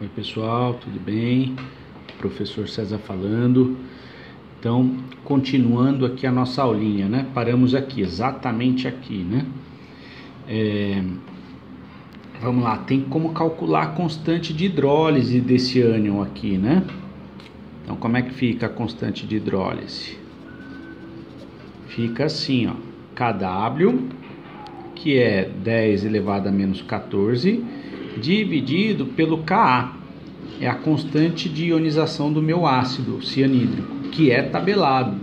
Oi pessoal, tudo bem? Professor César falando. Então, continuando aqui a nossa aulinha, né? Paramos aqui, exatamente aqui, né? Vamos lá, tem como calcular a constante de hidrólise desse ânion aqui, né? Então, como é que fica a constante de hidrólise? Fica assim, ó, Kw, que é 10 elevado a menos 14, dividido pelo Ka, é a constante de ionização do meu ácido cianídrico, que é tabelado.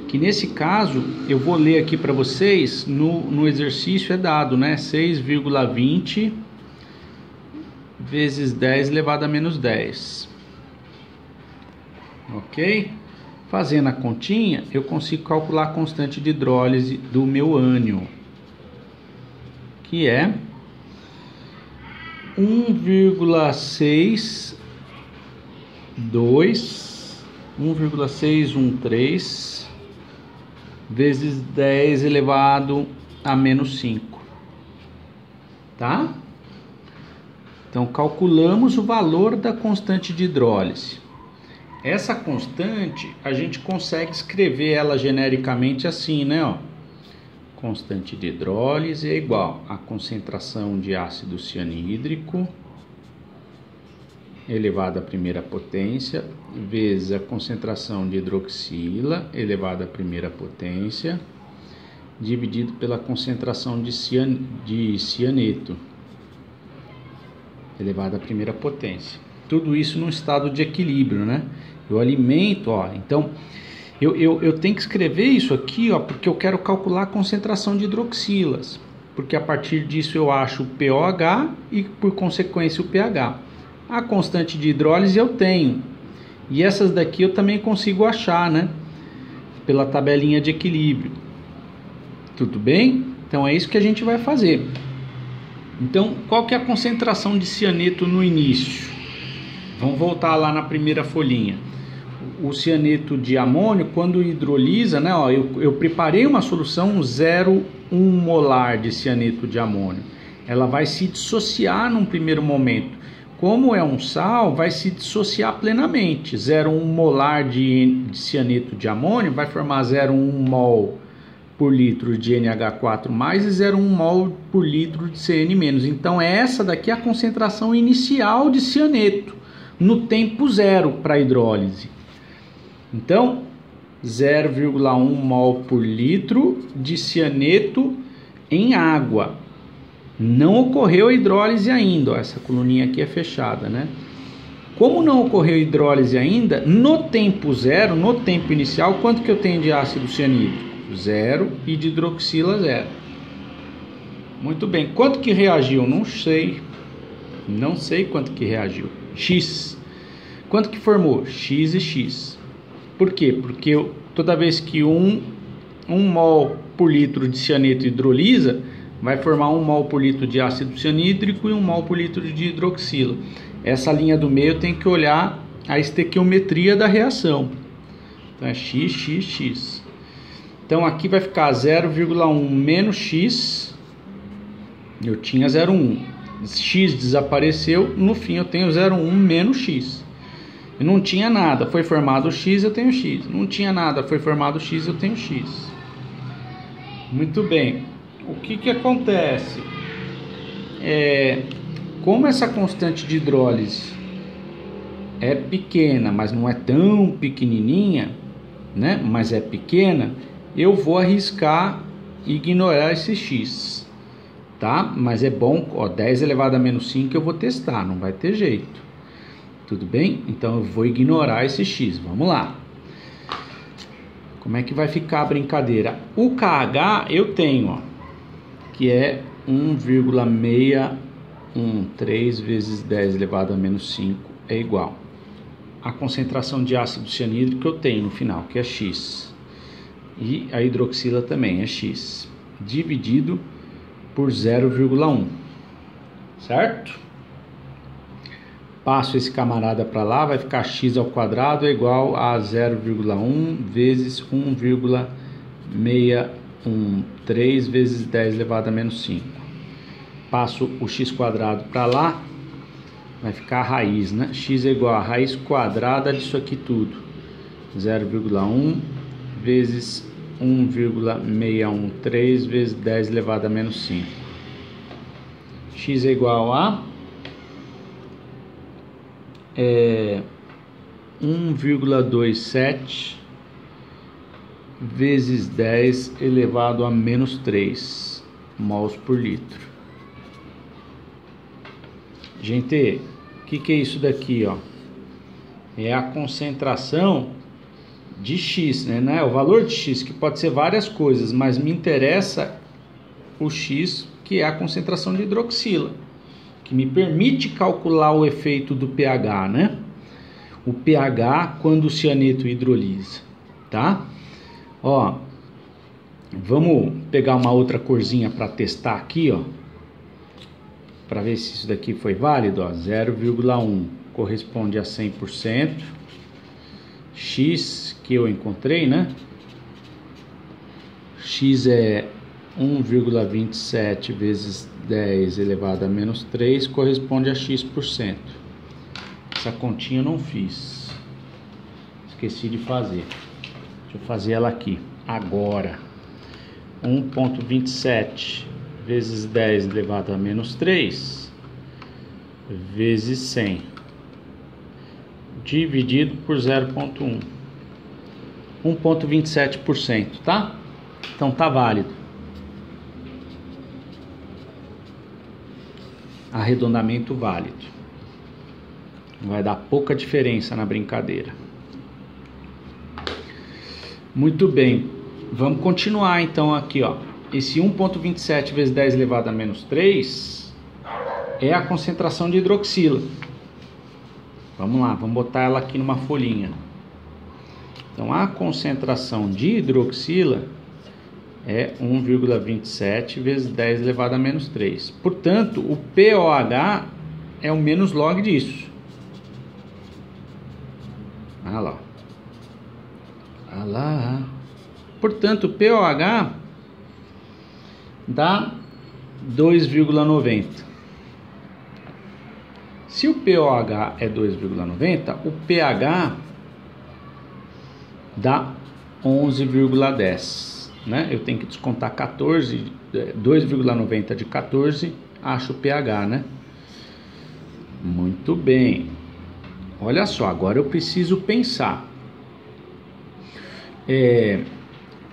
Que nesse caso, eu vou ler aqui para vocês, no exercício é dado, né? 6,20 vezes 10 elevado a menos 10. Ok? Fazendo a continha, eu consigo calcular a constante de hidrólise do meu ânion, que é 1,613 vezes 10 elevado a menos 5, tá? Então, calculamos o valor da constante de hidrólise. Essa constante, a gente consegue escrever ela genericamente assim, né? Ó. Constante de hidrólise é igual a concentração de ácido cianídrico elevado à primeira potência vezes a concentração de hidroxila elevado à primeira potência dividido pela concentração de cianeto elevado à primeira potência. Tudo isso num estado de equilíbrio, né? Eu alimento, ó, então eu tenho que escrever isso aqui, ó, porque eu quero calcular a concentração de hidroxilas, porque a partir disso eu acho o pOH e por consequência o pH. A constante de hidrólise eu tenho, e essas daqui eu também consigo achar, né? Pela tabelinha de equilíbrio. Tudo bem? Então é isso que a gente vai fazer. Então, qual que é a concentração de cianeto no início? Vamos voltar lá na primeira folhinha. O cianeto de amônio, quando hidrolisa, né, ó, eu preparei uma solução 0,1 molar de cianeto de amônio. Ela vai se dissociar num primeiro momento. Como é um sal, vai se dissociar plenamente. 0,1 molar de cianeto de amônio vai formar 0,1 mol por litro de NH4+, e 0,1 mol por litro de CN-. Então, essa daqui é a concentração inicial de cianeto, no tempo zero para a hidrólise. Então, 0,1 mol por litro de cianeto em água. Não ocorreu a hidrólise ainda, ó, essa coluninha aqui é fechada, né? Como não ocorreu a hidrólise ainda, no tempo zero, no tempo inicial, quanto que eu tenho de ácido cianídrico? 0 e de hidroxila 0. Muito bem, quanto que reagiu? Não sei. Não sei quanto que reagiu. X. Quanto que formou? X e X. Por quê? Porque toda vez que 1 mol por litro de cianeto hidrolisa, vai formar 1 mol por litro de ácido cianídrico e 1 mol por litro de hidroxila. Essa linha do meio tem que olhar a estequiometria da reação. Então é X, X, X. Então aqui vai ficar 0,1 menos X. Eu tinha 0,1. X desapareceu. No fim eu tenho 0,1 menos X. Eu não tinha nada, foi formado X, eu tenho X. Não tinha nada, foi formado X, eu tenho X. Muito bem. O que acontece? Como essa constante de hidrólise é pequena, mas não é tão pequenininha, né? Mas é pequena, eu vou arriscar ignorar esse X, tá? Mas é bom, ó, 10 elevado a menos 5 eu vou testar, não vai ter jeito. Tudo bem? Então eu vou ignorar esse X. Vamos lá. Como é que vai ficar a brincadeira? O KH eu tenho, ó, que é 1,613 vezes 10 elevado a menos 5 é igual a concentração de ácido cianídrico que eu tenho no final, que é X. E a hidroxila também é X. Dividido por 0,1. Certo? Passo esse camarada para lá, vai ficar x ao quadrado é igual a 0,1 vezes 1,613 vezes 10 elevado a menos 5. Passo o x² para lá, vai ficar a raiz, né? X é igual a raiz quadrada disso aqui tudo. 0,1 vezes 1,613 vezes 10 elevado a menos 5. X é igual a 1,27 vezes 10 elevado a menos 3 mols por litro. Gente, o que é isso daqui, ó? É a concentração de X, né? O valor de X, que pode ser várias coisas, mas me interessa o X, que é a concentração de hidroxila, que me permite calcular o efeito do pH, né? O pH quando o cianeto hidrolisa, tá? Ó, vamos pegar uma outra corzinha para testar aqui, ó, para ver se isso daqui foi válido, ó. 0,1 corresponde a 100%. X que eu encontrei, né? X é 1,27 vezes 10 elevado a menos 3 corresponde a X%. Essa continha eu não fiz. Esqueci de fazer. Deixa eu fazer ela aqui. Agora. 1,27 vezes 10 elevado a menos 3 vezes 100 dividido por 0,1. 1,27%, tá? Então tá válido. Arredondamento válido. Vai dar pouca diferença na brincadeira. Muito bem. Vamos continuar então aqui, ó. Esse 1,27 vezes 10 elevado a menos 3 é a concentração de hidroxila. Vamos lá, vamos botar ela aqui numa folhinha. Então, a concentração de hidroxila é 1,27 vezes 10 elevado a menos 3. Portanto, o pOH é o menos log disso. Olha lá. Olha lá. Portanto, o pOH dá 2,90. Se o pOH é 2,90, o pH dá 11,10, né? Eu tenho que descontar 14, 2,90 de 14, acho o pH, né? Muito bem. Olha só, agora eu preciso pensar.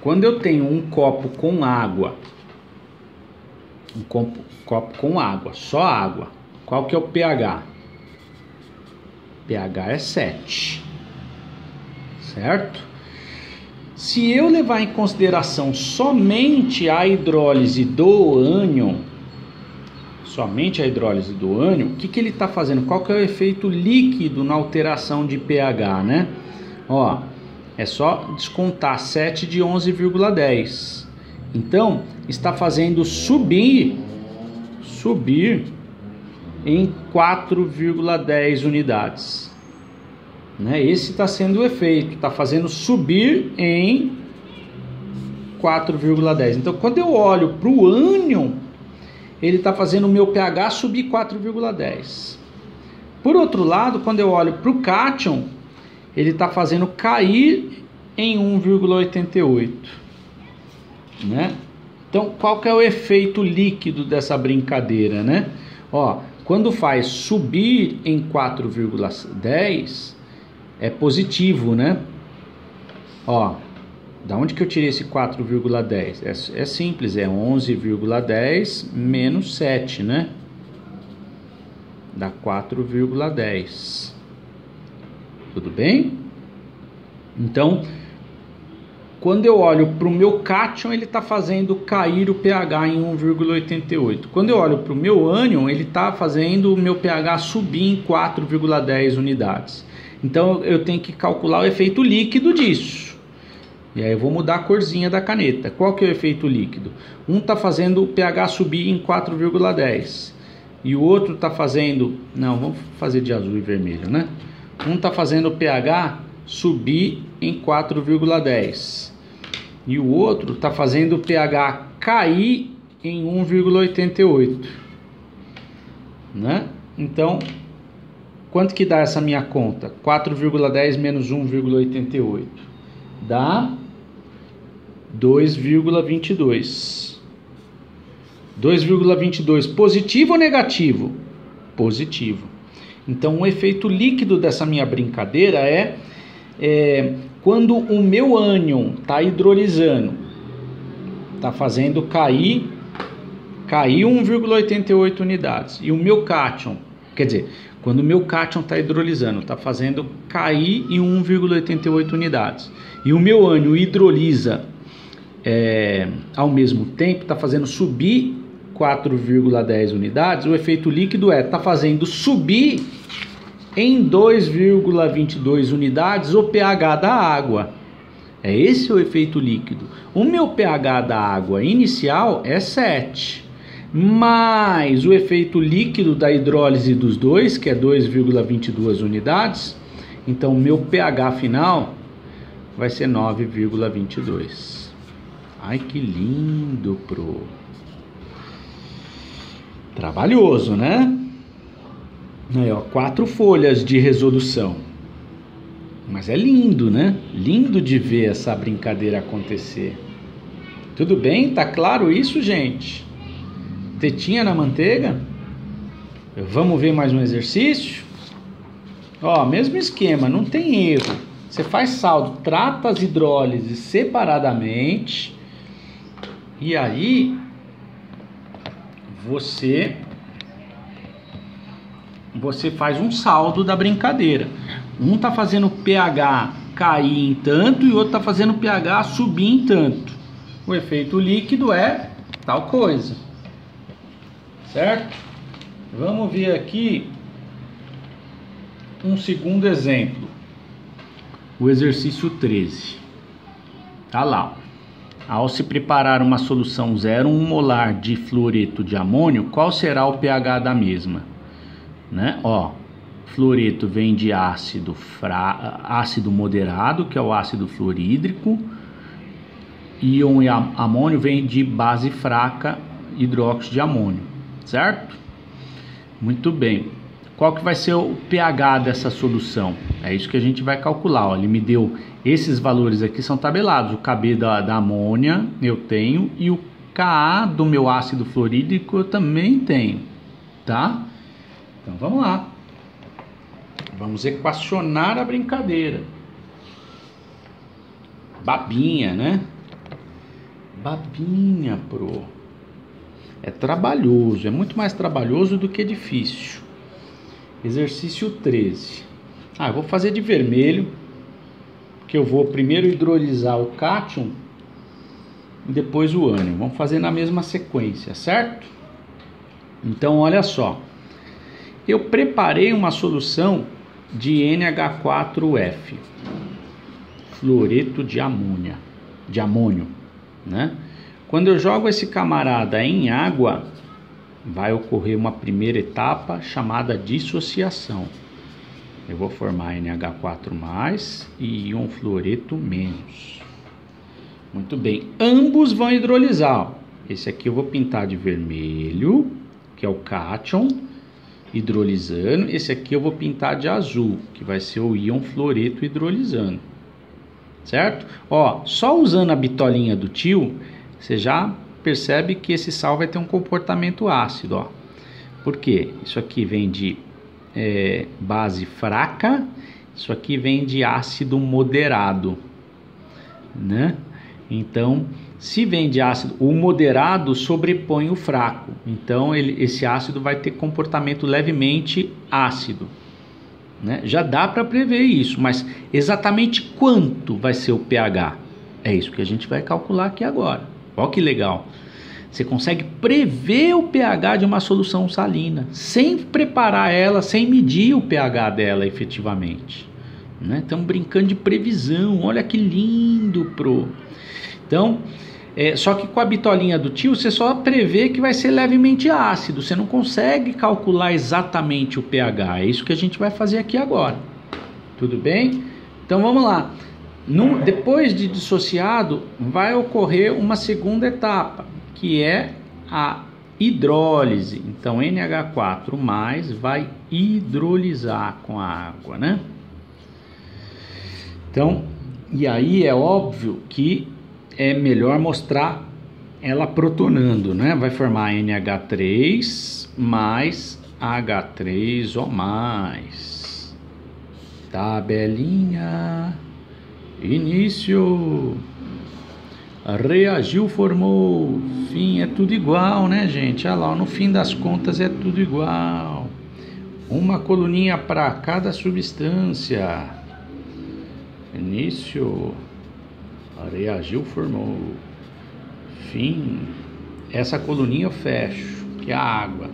Quando eu tenho um copo com água, copo com água, só água, qual que é o pH? pH é 7, certo? Se eu levar em consideração somente a hidrólise do ânion, o que ele está fazendo? Qual que é o efeito líquido na alteração de pH, né? Ó, é só descontar 7 de 11,10. Então, está fazendo subir em 4,10 unidades. Né? Esse está sendo o efeito, está fazendo subir em 4,10. Então, quando eu olho para o ânion, ele está fazendo o meu pH subir 4,10. Por outro lado, quando eu olho para o cátion, ele está fazendo cair em 1,88. Né? Então, qual que é o efeito líquido dessa brincadeira, né? Ó, quando faz subir em 4,10, é positivo, né? Ó, da onde que eu tirei esse 4,10? É simples, é 11,10 menos 7, né? Dá 4,10. Tudo bem? Então, quando eu olho para o meu cátion, ele está fazendo cair o pH em 1,88. Quando eu olho para o meu ânion, ele está fazendo o meu pH subir em 4,10 unidades. Então, eu tenho que calcular o efeito líquido disso. E aí eu vou mudar a corzinha da caneta. Qual que é o efeito líquido? Um está fazendo o pH subir em 4,10. E o outro está fazendo... Não, vamos fazer de azul e vermelho, né? Um está fazendo o pH subir em 4,10. E o outro está fazendo o pH cair em 1,88. Né? Então, quanto que dá essa minha conta? 4,10 menos 1,88. Dá 2,22. 2,22. Positivo ou negativo? Positivo. Então, o efeito líquido dessa minha brincadeira é quando o meu ânion está hidrolisando, está fazendo cair 1,88 unidades. E o meu cátion, quer dizer, quando o meu cátion está hidrolisando, está fazendo cair em 1,88 unidades. E o meu ânion hidrolisa ao mesmo tempo, está fazendo subir 4,10 unidades, o efeito líquido está fazendo subir em 2,22 unidades o pH da água. Esse o efeito líquido. O meu pH da água inicial é 7, mais o efeito líquido da hidrólise dos dois, que é 2,22 unidades, então o meu pH final vai ser 9,22. Ai, que lindo, pro! Trabalhoso, né? Aí, ó, 4 folhas de resolução. Mas é lindo, né? Lindo de ver essa brincadeira acontecer. Tudo bem? Tá claro isso, gente? Tetinha na manteiga? Vamos ver mais um exercício? Ó, mesmo esquema, não tem erro. Você faz saldo, trata as hidrólises separadamente. E aí você faz um saldo da brincadeira. Um tá fazendo o pH cair em tanto e o outro tá fazendo o pH subir em tanto. O efeito líquido é tal coisa. Certo? Vamos ver aqui um segundo exemplo. O exercício 13. Tá lá. Ao se preparar uma solução 0,1 molar de fluoreto de amônio, qual será o pH da mesma? Né? Ó, fluoreto vem de ácido moderado, que é o ácido fluorídrico. Íon e amônio vem de base fraca, hidróxido de amônio, certo? Muito bem. Qual que vai ser o pH dessa solução? É isso que a gente vai calcular. Ó. Ele me deu esses valores aqui, são tabelados. O Kb da amônia eu tenho e o Ka do meu ácido fluorídrico eu também tenho, tá? Então vamos lá. Vamos equacionar a brincadeira. Babinha, né? Babinha, pro. É trabalhoso, é muito mais trabalhoso do que difícil. Exercício 13. Eu vou fazer de vermelho, que eu vou primeiro hidrolisar o cátion e depois o ânion. Vamos fazer na mesma sequência, certo? Então, olha só. Eu preparei uma solução de NH4F, fluoreto de amônio, né? Quando eu jogo esse camarada em água, vai ocorrer uma primeira etapa chamada dissociação. Eu vou formar NH4+, e íon fluoreto menos. Muito bem, ambos vão hidrolisar. Esse aqui eu vou pintar de vermelho, que é o cátion, hidrolisando. Esse aqui eu vou pintar de azul, que vai ser o íon fluoreto hidrolisando. Certo? Ó, só usando a bitolinha do tio, você já percebe que esse sal vai ter um comportamento ácido, ó. Por quê? Isso aqui vem de base fraca, isso aqui vem de ácido moderado, né? Então, se vem de ácido, o moderado sobrepõe o fraco, então esse ácido vai ter comportamento levemente ácido, né? Já dá para prever isso, mas exatamente quanto vai ser o pH? É isso que a gente vai calcular aqui agora. Olha que legal. Você consegue prever o pH de uma solução salina, sem preparar ela, sem medir o pH dela efetivamente, né? Estamos brincando de previsão, olha que lindo, pro. Então, só que com a bitolinha do tio, você só prevê que vai ser levemente ácido, você não consegue calcular exatamente o pH, é isso que a gente vai fazer aqui agora. Tudo bem? Então vamos lá. Depois de dissociado, vai ocorrer uma segunda etapa, que é a hidrólise. Então NH4+ vai hidrolisar com a água, né? Então, e aí é óbvio que é melhor mostrar ela protonando, né? Vai formar NH3 mais H3O+. Tabelinha. Início. Reagiu, formou. Fim, é tudo igual, né, gente? Olha lá, no fim das contas é tudo igual. Uma coluninha para cada substância. Início. Reagiu, formou. Fim. Essa coluninha eu fecho, que é a água.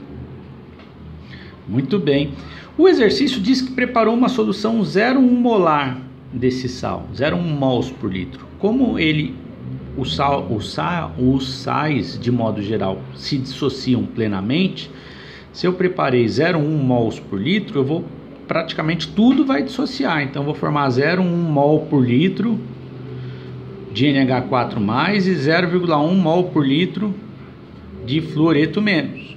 Muito bem. O exercício diz que preparou uma solução 0,1 molar desse sal, 0,1 mols por litro. Como os sais, de modo geral, se dissociam plenamente, se eu preparei 0,1 mols por litro, eu vou praticamente tudo vai dissociar. Então, eu vou formar 0,1 mol por litro de NH4+, e 0,1 mol por litro de fluoreto menos.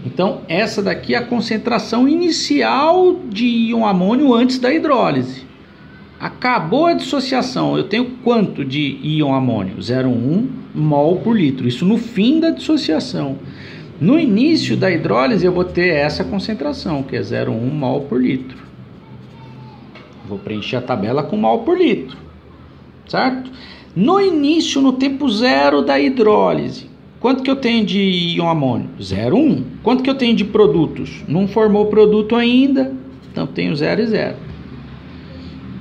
Então, essa daqui é a concentração inicial de íon amônio antes da hidrólise. Acabou a dissociação, eu tenho quanto de íon amônio? 0,1 mol por litro, isso no fim da dissociação. No início da hidrólise eu vou ter essa concentração, que é 0,1 mol por litro. Vou preencher a tabela com mol por litro, certo? No início, no tempo zero da hidrólise, quanto que eu tenho de íon amônio? 0,1. Quanto que eu tenho de produtos? Não formou produto ainda, então tenho 0 e 0.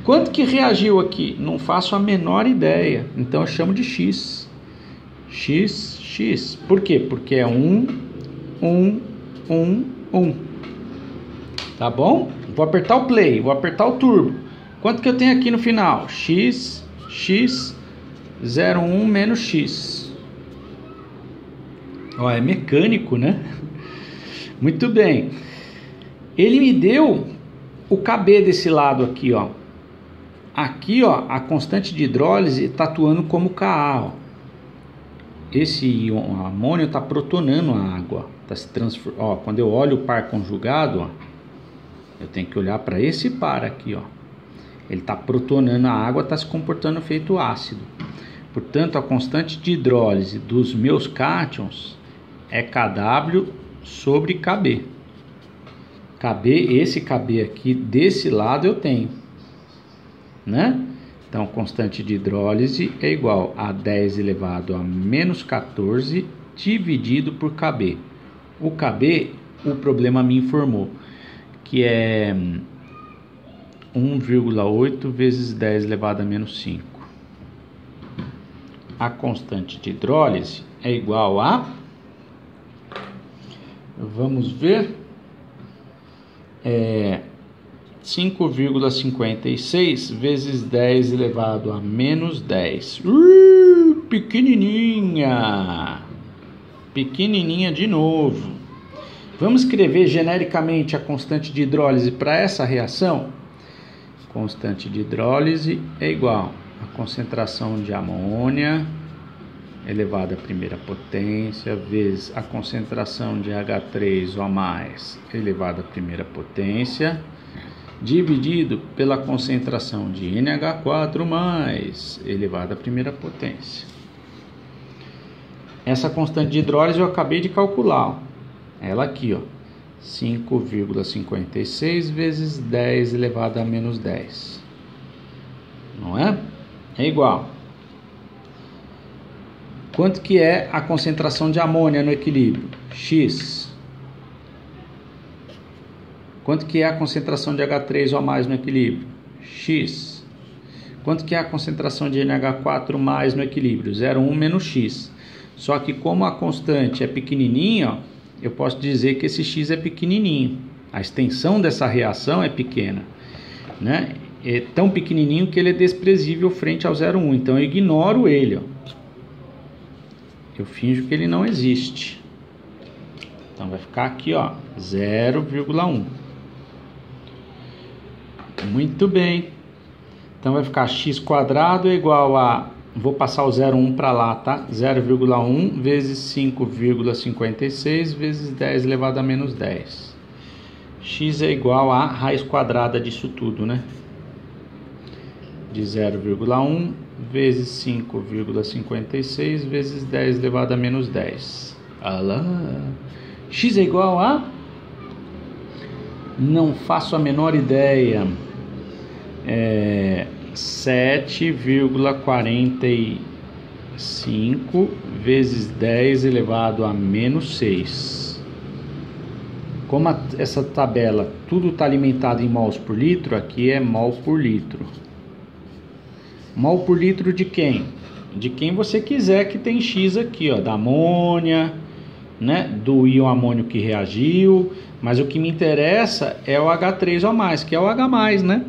Quanto que reagiu aqui? Não faço a menor ideia, então eu chamo de X. X. Por quê? Porque é 1. Tá bom? Vou apertar o play, vou apertar o turbo. Quanto que eu tenho aqui no final? X, 0,1 menos X. Ó, é mecânico, né? Muito bem. Ele me deu o KB desse lado aqui, ó. Aqui, ó, a constante de hidrólise está atuando como Ka, ó. Esse íon amônio está protonando a água. Tá se ó, quando eu olho o par conjugado, ó, eu tenho que olhar para esse par aqui, ó. Ele está protonando a água, está se comportando feito ácido. Portanto, a constante de hidrólise dos meus cátions é Kw sobre Kb. Esse Kb aqui desse lado eu tenho, né? Então, constante de hidrólise é igual a 10 elevado a menos 14 dividido por Kb. O Kb, o problema me informou que é 1,8 vezes 10 elevado a menos 5. A constante de hidrólise é igual a, vamos ver, 5,56 vezes 10 elevado a menos 10. Pequenininha. Pequenininha de novo. Vamos escrever genericamente a constante de hidrólise para essa reação? Constante de hidrólise é igual a concentração de amônia elevado à primeira potência vezes a concentração de H3O+ elevado à primeira potência dividido pela concentração de NH4+ elevado à primeira potência. Essa constante de hidrólise eu acabei de calcular, ó. Ela aqui, ó, 5,56 vezes 10 elevado a menos 10, não é? É igual. Quanto que é a concentração de amônia no equilíbrio? X. Quanto que é a concentração de H3O+ no equilíbrio? X. Quanto que é a concentração de NH4+ no equilíbrio? 0,1 menos X. Só que como a constante é pequenininha, ó, eu posso dizer que esse X é pequenininho. A extensão dessa reação é pequena, né? É tão pequenininho que ele é desprezível frente ao 0,1. Então eu ignoro ele, ó. Eu finjo que ele não existe. Então vai ficar aqui, ó, 0,1. Muito bem. Então vai ficar x² é igual a vou passar o 0,1 para lá, tá? 0,1 vezes 5,56 vezes 10 elevado a menos 10. X é igual a raiz quadrada disso tudo, né? De 0,1 vezes 5,56 vezes 10 elevado a menos 10. Ah lá. X é igual a... Não faço a menor ideia. 7,45 vezes 10 elevado a menos 6. Como essa tabela tudo está alimentado em mols por litro, aqui é mol por litro. Mol por litro de quem? De quem você quiser, que tem X aqui, ó, da amônia, né, do íon amônio que reagiu, mas o que me interessa é o H3O+, que é o H+, né?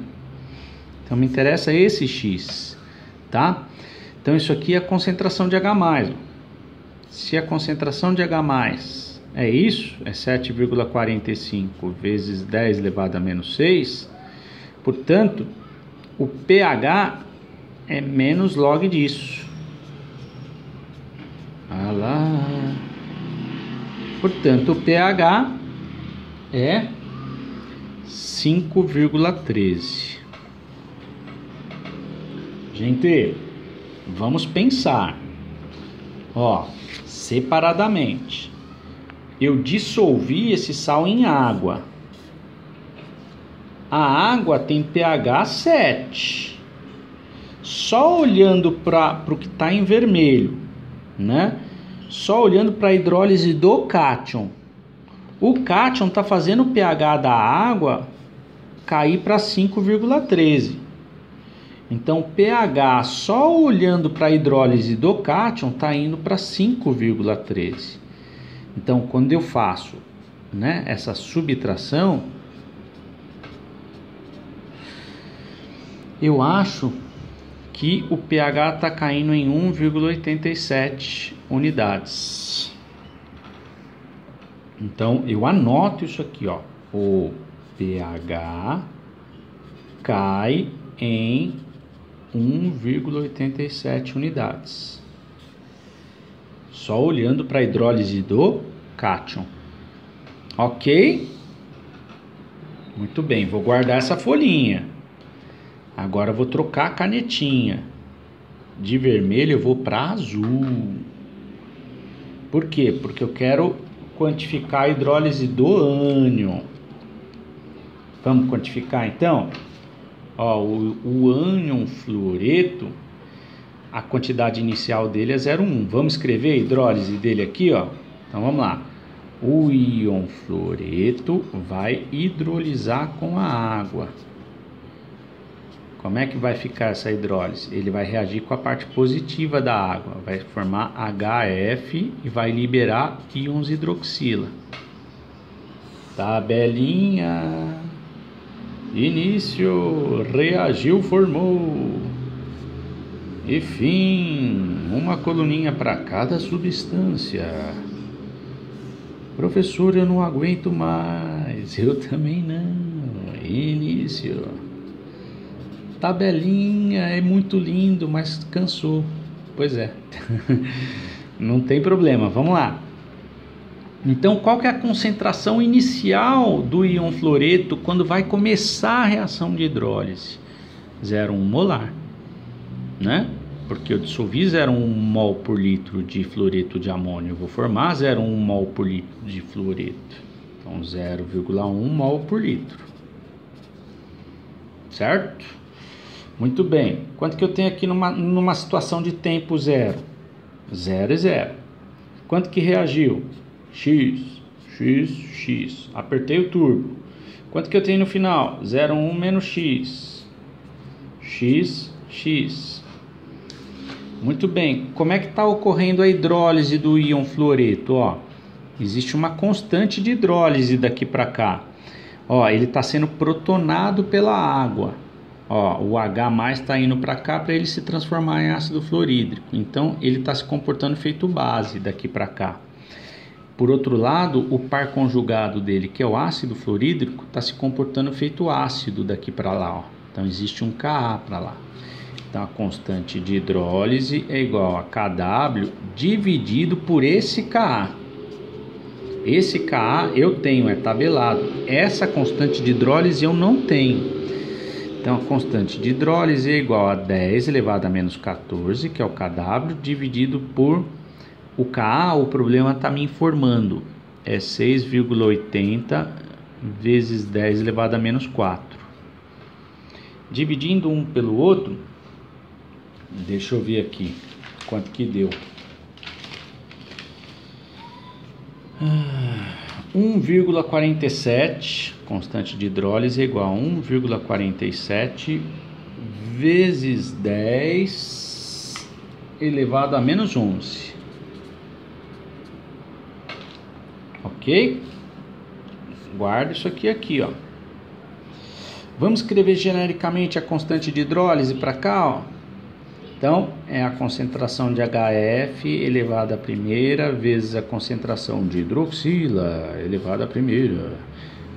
Então me interessa esse X, tá? Então isso aqui é a concentração de H+. Se a concentração de H+ é isso, é 7,45 vezes 10 elevado a menos 6, portanto, o pH é menos log disso. Ah lá. Portanto, o pH é 5,13. Gente, vamos pensar. Ó, separadamente. Eu dissolvi esse sal em água. A água tem pH 7. Só olhando para o que está em vermelho, né? Só olhando para a hidrólise do cátion. O cátion está fazendo o pH da água cair para 5,13. Então, o pH, só olhando para a hidrólise do cátion, está indo para 5,13. Então, quando eu faço, né, essa subtração, eu acho que o pH está caindo em 1,87 unidades. Então, eu anoto isso aqui, ó. O pH cai em 1,87 unidades. Só olhando para a hidrólise do cátion. Ok? Muito bem, vou guardar essa folhinha. Agora eu vou trocar a canetinha. De vermelho eu vou para azul. Por quê? Porque eu quero quantificar a hidrólise do ânion. Vamos quantificar então? Ó, o ânion fluoreto, a quantidade inicial dele é 0,1. Vamos escrever a hidrólise dele aqui, ó. Então vamos lá. O íon fluoreto vai hidrolisar com a água. Como é que vai ficar essa hidrólise? Ele vai reagir com a parte positiva da água, vai formar HF e vai liberar íons hidroxila. Tabelinha. Início, reagiu, formou. E fim, uma coluninha para cada substância. Professor, eu não aguento mais. Eu também não. Início. Tabelinha, é muito lindo, mas cansou. Pois é. Não tem problema, vamos lá. Então, qual que é a concentração inicial do íon fluoreto quando vai começar a reação de hidrólise? 0,1 molar, né? Porque eu dissolvi 0,1 mol por litro de fluoreto de amônio, eu vou formar 0,1 mol por litro de fluoreto. Então, 0,1 mol por litro. Certo? Muito bem. Quanto que eu tenho aqui numa situação de tempo zero? 0 e 0. Quanto que reagiu? X, X, X. Apertei o turbo. Quanto que eu tenho no final? 0,1 menos X. X, X. Muito bem. Como é que está ocorrendo a hidrólise do íon fluoreto? Ó, existe uma constante de hidrólise daqui para cá. Ó, ele está sendo protonado pela água. Ó, o H+ está indo para cá para ele se transformar em ácido fluorídrico. Então, ele está se comportando feito base daqui para cá. Por outro lado, o par conjugado dele, que é o ácido fluorídrico, está se comportando feito ácido daqui para lá. Ó. Então, existe um Ka para lá. Então, a constante de hidrólise é igual a Kw dividido por esse Ka. Esse Ka eu tenho, é tabelado. Essa constante de hidrólise eu não tenho. Então, a constante de hidrólise é igual a 10 elevado a menos 14, que é o Kw, dividido por o Ka, o problema está me informando. É 6,80 vezes 10 elevado a menos 4. Dividindo um pelo outro, deixa eu ver aqui quanto que deu. 1,47, constante de hidrólise é igual a 1,47 vezes 10 elevado a menos 11. Ok? Guarda isso aqui, ó. Vamos escrever genericamente a constante de hidrólise para cá, ó. Então, é a concentração de HF elevada a primeira vezes a concentração de hidroxila elevada a primeira,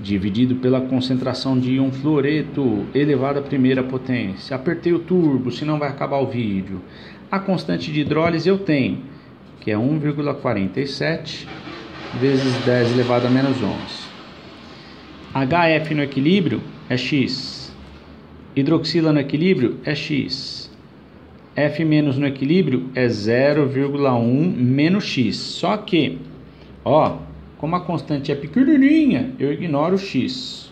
dividido pela concentração de íon fluoreto elevada a primeira potência. Apertei o turbo, senão vai acabar o vídeo. A constante de hidrólise eu tenho, que é 1,47 vezes 10 elevado a menos 11. HF no equilíbrio é X. Hidroxila no equilíbrio é X. F- no equilíbrio é 0,1 menos X. Só que, ó, como a constante é pequenininha, eu ignoro o X.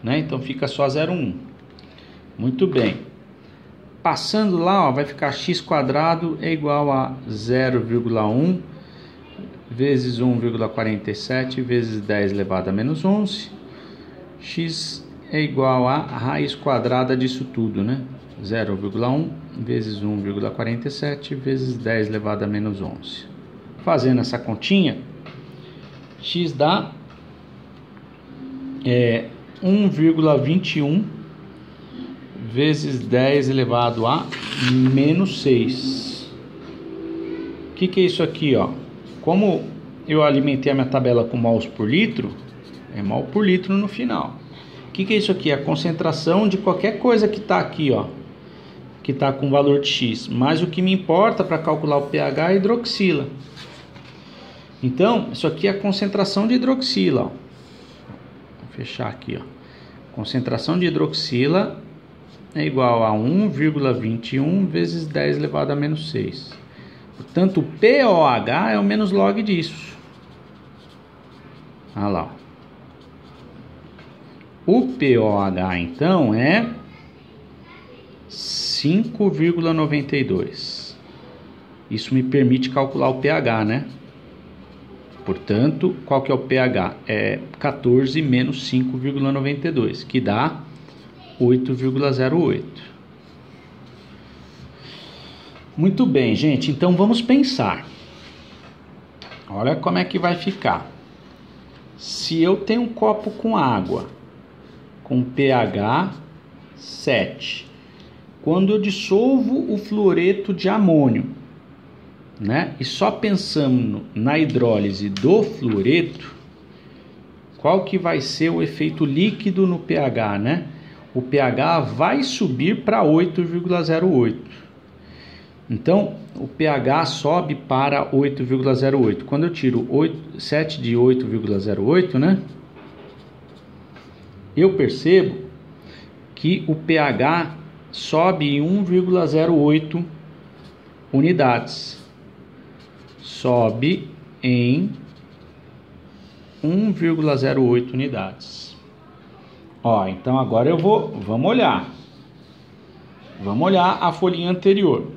Né? Então fica só 0,1. Muito bem. Passando lá, ó, vai ficar x quadrado é igual a 0,1 vezes 1,47 vezes 10 elevado a menos 11. X é igual a raiz quadrada disso tudo, né? 0,1 vezes 1,47 vezes 10 elevado a menos 11. Fazendo essa continha, x dá 1,21 vezes 10 elevado a menos 6. O que é isso aqui, ó? Como eu alimentei a minha tabela com mols por litro, é mol por litro no final. O que é isso aqui? A concentração de qualquer coisa que está aqui, ó, que está com valor de X. Mas o que me importa para calcular o pH é a hidroxila. Então, isso aqui é a concentração de hidroxila, ó. Vou fechar aqui, ó. Concentração de hidroxila é igual a 1,21 vezes 10 elevado a menos 6. Portanto, o POH é o menos log disso. Olha lá. O POH, então, é 5,92. Isso me permite calcular o pH, né? Portanto, qual que é o pH? É 14 menos 5,92, que dá 8,08. Muito bem, gente. Então, vamos pensar. Olha como é que vai ficar. Se eu tenho um copo com água, com pH 7, quando eu dissolvo o fluoreto de amônio, né, e só pensando na hidrólise do fluoreto, qual que vai ser o efeito líquido no pH, né? O pH vai subir para 8,08. Então, o pH sobe para 8,08. Quando eu tiro 7 de 8,08, né, eu percebo que o pH sobe em 1,08 unidades. Sobe em 1,08 unidades. Ó, então agora vamos olhar. Vamos olhar a folhinha anterior.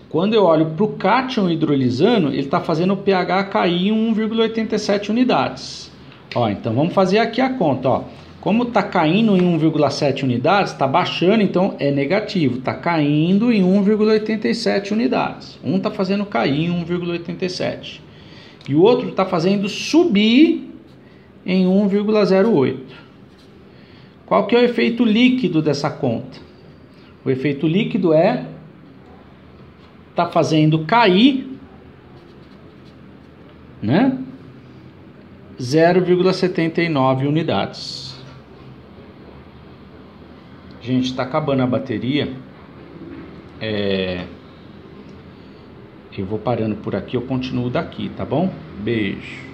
Quando eu olho para o cátion hidrolisando, ele está fazendo o pH cair em 1,87 unidades. Ó, então vamos fazer aqui a conta, ó. Como está caindo em 1,7 unidades, está baixando, então é negativo. Está caindo em 1,87 unidades. Um está fazendo cair em 1,87. E o outro está fazendo subir em 1,08. Qual que é o efeito líquido dessa conta? O efeito líquido está fazendo cair, né, 0,79 unidades. Gente, está acabando a bateria. Eu vou parando por aqui, eu continuo daqui, tá bom? Beijo.